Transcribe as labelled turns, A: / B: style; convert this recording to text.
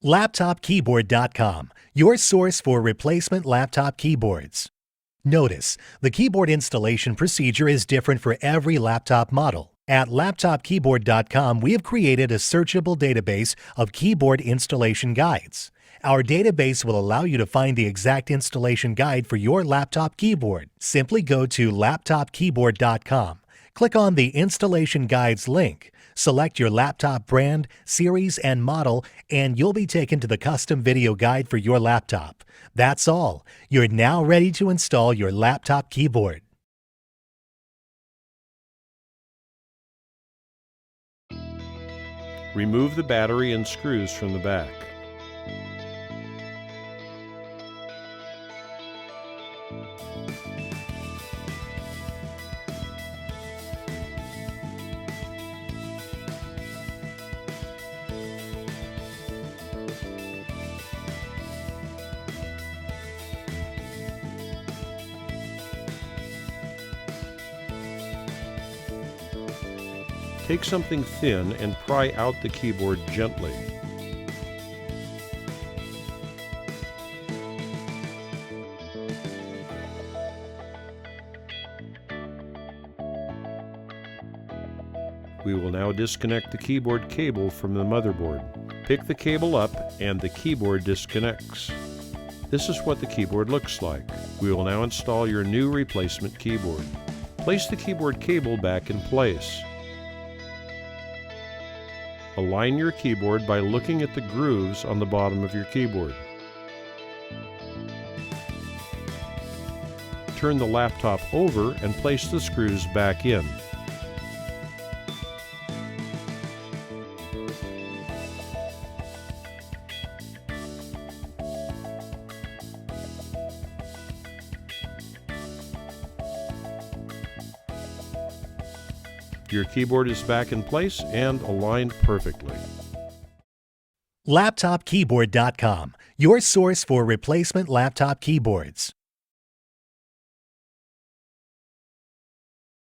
A: LaptopKeyboard.com, your source for replacement laptop keyboards. Notice, the keyboard installation procedure is different for every laptop model. At LaptopKeyboard.com, we have created a searchable database of keyboard installation guides. Our database will allow you to find the exact installation guide for your laptop keyboard. Simply go to LaptopKeyboard.com, click on the Installation Guides link, select your laptop brand, series, and model, and you'll be taken to the custom video guide for your laptop. That's all. You're now ready to install your laptop keyboard.
B: Remove the battery and screws from the back. Take something thin and pry out the keyboard gently. We will now disconnect the keyboard cable from the motherboard. Pick the cable up and the keyboard disconnects. This is what the keyboard looks like. We will now install your new replacement keyboard. Place the keyboard cable back in place. Align your keyboard by looking at the grooves on the bottom of your keyboard. Turn the laptop over and place the screws back in. Your keyboard is back in place and aligned perfectly.
A: LaptopKeyboard.com, your source for replacement laptop keyboards.